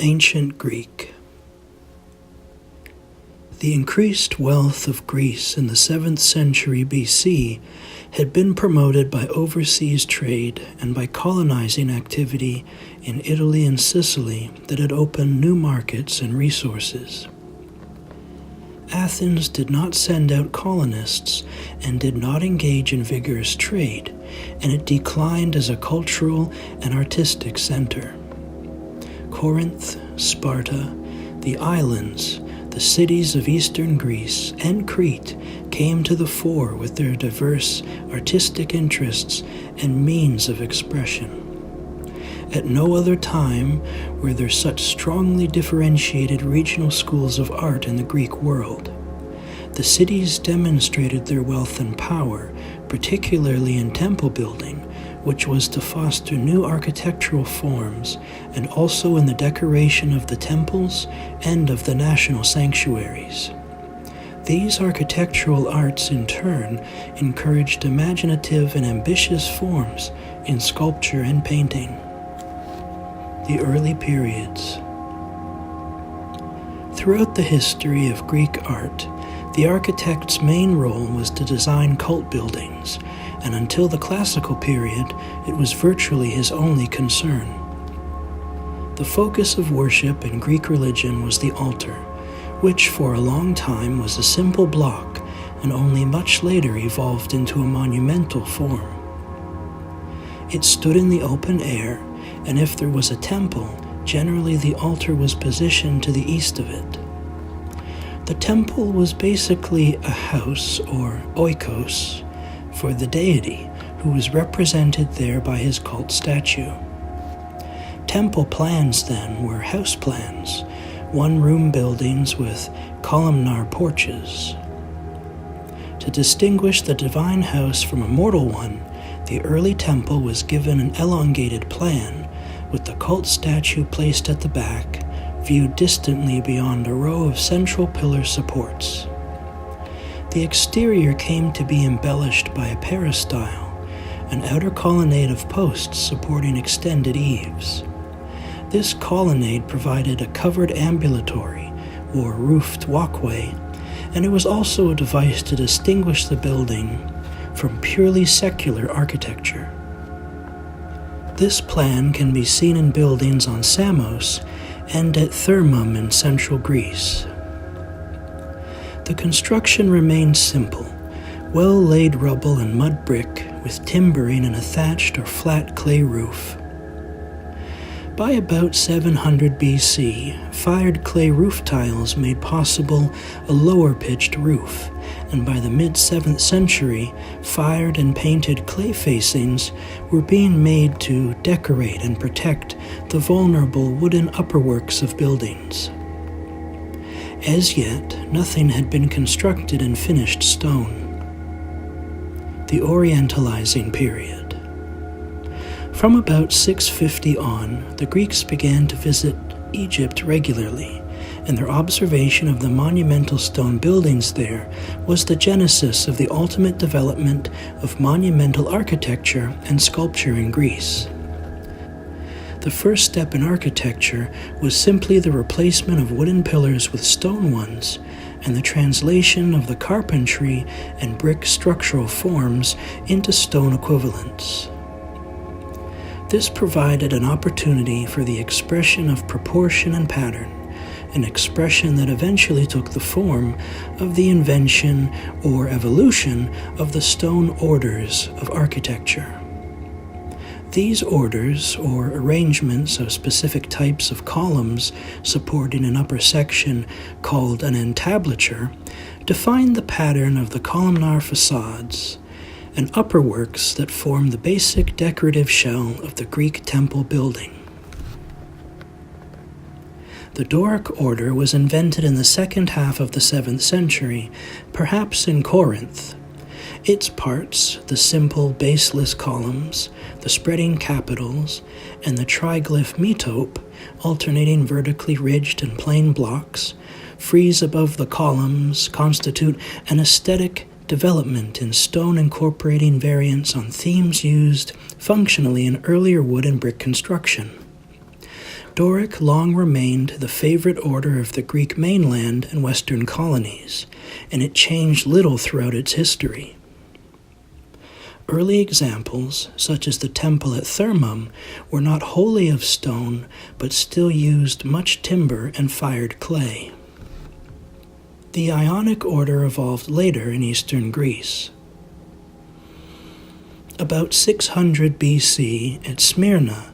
Ancient Greek. The increased wealth of Greece in the 7th century BC had been promoted by overseas trade and by colonizing activity in Italy and Sicily that had opened new markets and resources. Athens did not send out colonists and did not engage in vigorous trade, and it declined as a cultural and artistic center. Corinth, Sparta, the islands, the cities of eastern Greece, and Crete came to the fore with their diverse artistic interests and means of expression. At no other time were there such strongly differentiated regional schools of art in the Greek world. The cities demonstrated their wealth and power, particularly in temple building, which was to foster new architectural forms, and also in the decoration of the temples and of the national sanctuaries. These architectural arts, in turn, encouraged imaginative and ambitious forms in sculpture and painting. The early periods. Throughout the history of Greek art, the architect's main role was to design cult buildings, and until the classical period, it was virtually his only concern. The focus of worship in Greek religion was the altar, which for a long time was a simple block and only much later evolved into a monumental form. It stood in the open air, and if there was a temple, generally the altar was positioned to the east of it. The temple was basically a house, or oikos, for the deity, who was represented there by his cult statue. Temple plans, then, were house plans, one-room buildings with columnar porches. To distinguish the divine house from a mortal one, the early temple was given an elongated plan, with the cult statue placed at the back, viewed distantly beyond a row of central pillar supports. The exterior came to be embellished by a peristyle, an outer colonnade of posts supporting extended eaves. This colonnade provided a covered ambulatory, or roofed walkway, and it was also a device to distinguish the building from purely secular architecture. This plan can be seen in buildings on Samos and at Thermum in central Greece. The construction remained simple, well-laid rubble and mud brick with timbering and a thatched or flat clay roof. By about 700 BC, fired clay roof tiles made possible a lower-pitched roof, and by the mid-7th century, fired and painted clay facings were being made to decorate and protect the vulnerable wooden upperworks of buildings. As yet, nothing had been constructed in finished stone. The Orientalizing Period. From about 650 on, the Greeks began to visit Egypt regularly, and their observation of the monumental stone buildings there was the genesis of the ultimate development of monumental architecture and sculpture in Greece. The first step in architecture was simply the replacement of wooden pillars with stone ones, and the translation of the carpentry and brick structural forms into stone equivalents. This provided an opportunity for the expression of proportion and pattern, an expression that eventually took the form of the invention or evolution of the stone orders of architecture. These orders, or arrangements of specific types of columns supporting an upper section called an entablature, define the pattern of the columnar facades and upperworks that form the basic decorative shell of the Greek temple building. The Doric Order was invented in the second half of the 7th century, perhaps in Corinth. Its parts, the simple baseless columns, the spreading capitals, and the triglyph metope, alternating vertically ridged and plain blocks, frieze above the columns, constitute an aesthetic development in stone incorporating variants on themes used functionally in earlier wood and brick construction. Doric long remained the favorite order of the Greek mainland and western colonies, and it changed little throughout its history. Early examples, such as the temple at Thermum, were not wholly of stone, but still used much timber and fired clay. The Ionic order evolved later in eastern Greece. About 600 BC at Smyrna,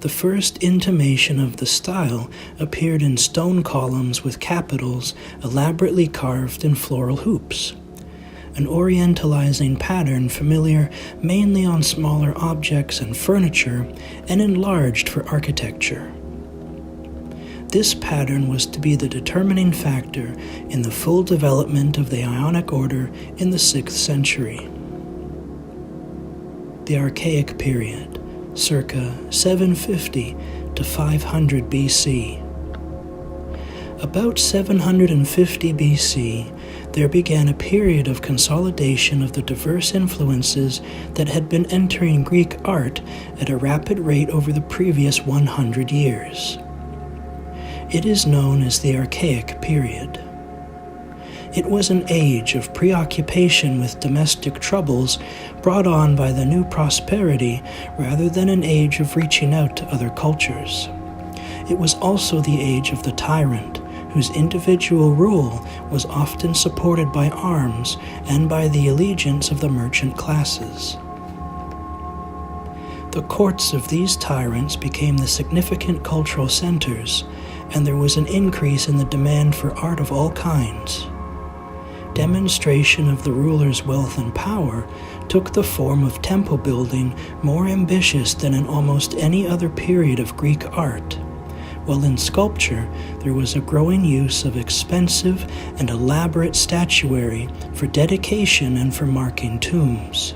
the first intimation of the style appeared in stone columns with capitals elaborately carved in floral hoops, an orientalizing pattern familiar mainly on smaller objects and furniture and enlarged for architecture. This pattern was to be the determining factor in the full development of the Ionic order in the 6th century. The Archaic Period, circa 750 to 500 BC. About 750 BC, there began a period of consolidation of the diverse influences that had been entering Greek art at a rapid rate over the previous 100 years. It is known as the Archaic Period. It was an age of preoccupation with domestic troubles brought on by the new prosperity rather than an age of reaching out to other cultures. It was also the age of the tyrant, whose individual rule was often supported by arms and by the allegiance of the merchant classes. The courts of these tyrants became the significant cultural centers, and there was an increase in the demand for art of all kinds. Demonstration of the ruler's wealth and power took the form of temple building more ambitious than in almost any other period of Greek art, while in sculpture there was a growing use of expensive and elaborate statuary for dedication and for marking tombs.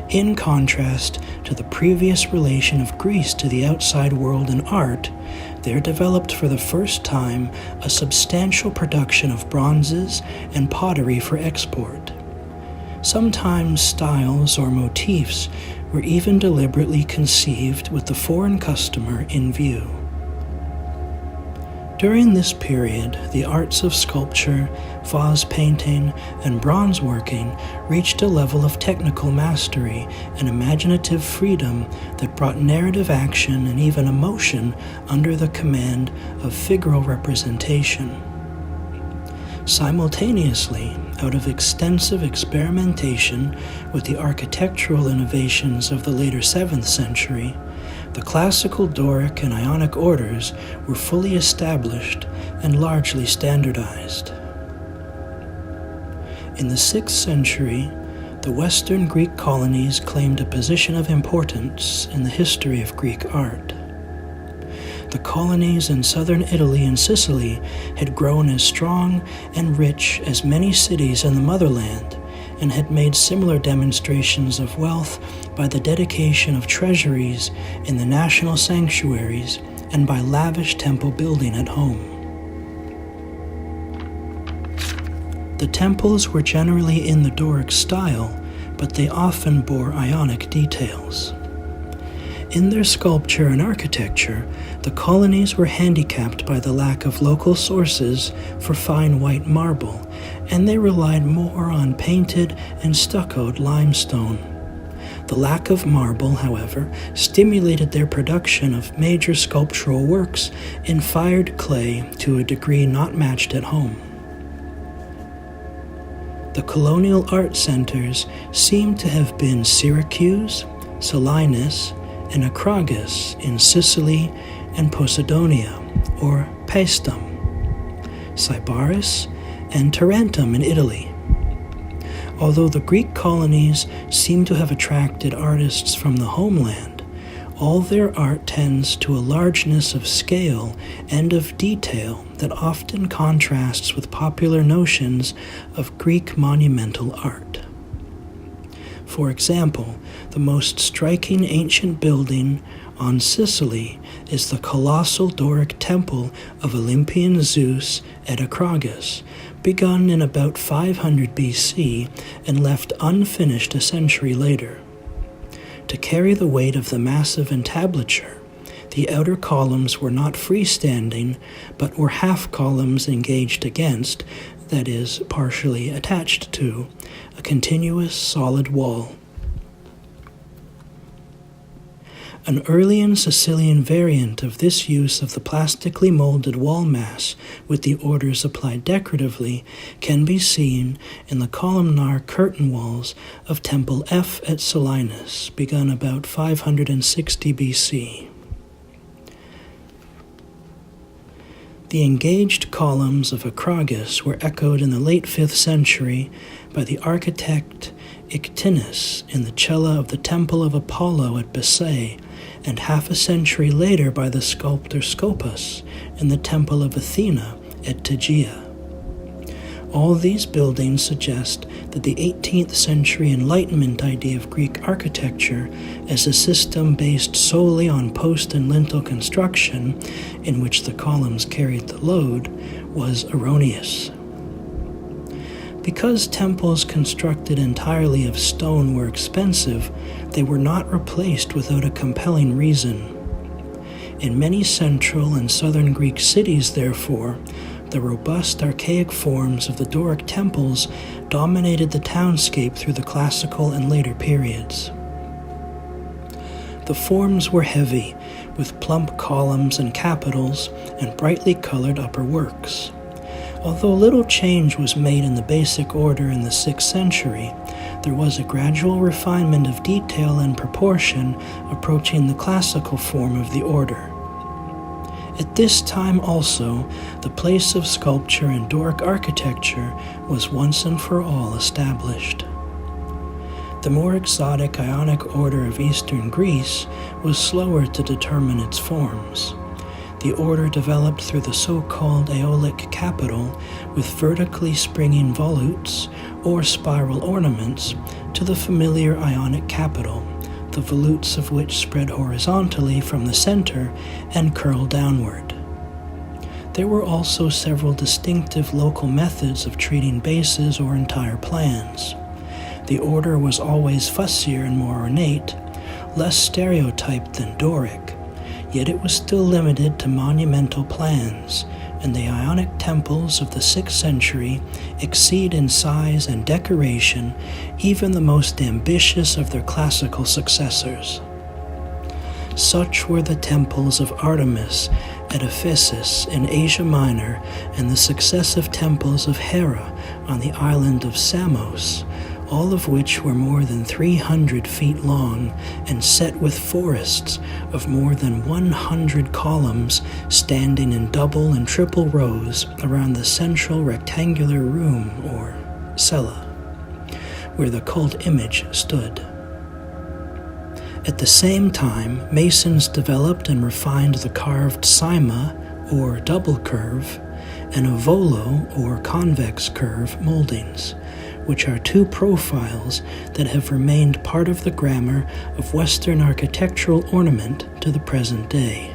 In contrast to the previous relation of Greece to the outside world in art, there developed for the first time a substantial production of bronzes and pottery for export. Sometimes styles or motifs were even deliberately conceived with the foreign customer in view. During this period, the arts of sculpture, vase painting, and bronze working reached a level of technical mastery and imaginative freedom that brought narrative action and even emotion under the command of figural representation. Simultaneously, out of extensive experimentation with the architectural innovations of the later 7th century, the classical Doric and Ionic orders were fully established and largely standardized. In the 6th century, the Western Greek colonies claimed a position of importance in the history of Greek art. The colonies in southern Italy and Sicily had grown as strong and rich as many cities in the motherland, and had made similar demonstrations of wealth by the dedication of treasuries in the national sanctuaries and by lavish temple building at home. The temples were generally in the Doric style, but they often bore Ionic details. In their sculpture and architecture, the colonies were handicapped by the lack of local sources for fine white marble, and they relied more on painted and stuccoed limestone. The lack of marble, however, stimulated their production of major sculptural works in fired clay to a degree not matched at home. The Colonial Art Centers seem to have been Syracuse, Selinus, and Acragas in Sicily and Posidonia, or Paestum, Sybaris, and Tarentum in Italy. Although the Greek colonies seem to have attracted artists from the homeland, all their art tends to a largeness of scale and of detail that often contrasts with popular notions of Greek monumental art. For example, the most striking ancient building on Sicily is the colossal Doric temple of Olympian Zeus at Acragas, begun in about 500 BC and left unfinished a century later. To carry the weight of the massive entablature, The outer columns were not freestanding, but were half columns engaged against, that is, partially attached to, a continuous solid wall. An early and Sicilian variant of this use of the plastically molded wall mass with the orders applied decoratively can be seen in the columnar curtain walls of Temple F at Selinus, begun about 560 BC. The engaged columns of Acragas were echoed in the late 5th century by the architect Ictinus in the cella of the Temple of Apollo at Besae, and half a century later by the sculptor Scopas in the Temple of Athena at Tegea. All these buildings suggest that the 18th century Enlightenment idea of Greek architecture as a system based solely on post and lintel construction, in which the columns carried the load, was erroneous. Because temples constructed entirely of stone were expensive, they were not replaced without a compelling reason. In many central and southern Greek cities, therefore, the robust archaic forms of the Doric temples dominated the townscape through the classical and later periods. The forms were heavy, with plump columns and capitals and brightly colored upper works. Although little change was made in the basic order in the 6th century, there was a gradual refinement of detail and proportion approaching the classical form of the order. At this time also, the place of sculpture in Doric architecture was once and for all established. The more exotic Ionic order of Eastern Greece was slower to determine its forms. The order developed through the so-called Aeolic capital with vertically springing volutes or spiral ornaments to the familiar Ionic capital, the volutes of which spread horizontally from the center and curl downward. There were also several distinctive local methods of treating bases or entire plans. The order was always fussier and more ornate, less stereotyped than Doric, yet it was still limited to monumental plans, and the Ionic temples of the 6th century exceed in size and decoration even the most ambitious of their classical successors. Such were the temples of Artemis at Ephesus in Asia Minor and the successive temples of Hera on the island of Samos, all of which were more than 300 feet long and set with forests of more than 100 columns standing in double and triple rows around the central rectangular room, or cella, where the cult image stood. At the same time, masons developed and refined the carved cyma, or double curve, and ovolo, or convex curve, moldings, which are two profiles that have remained part of the grammar of Western architectural ornament to the present day.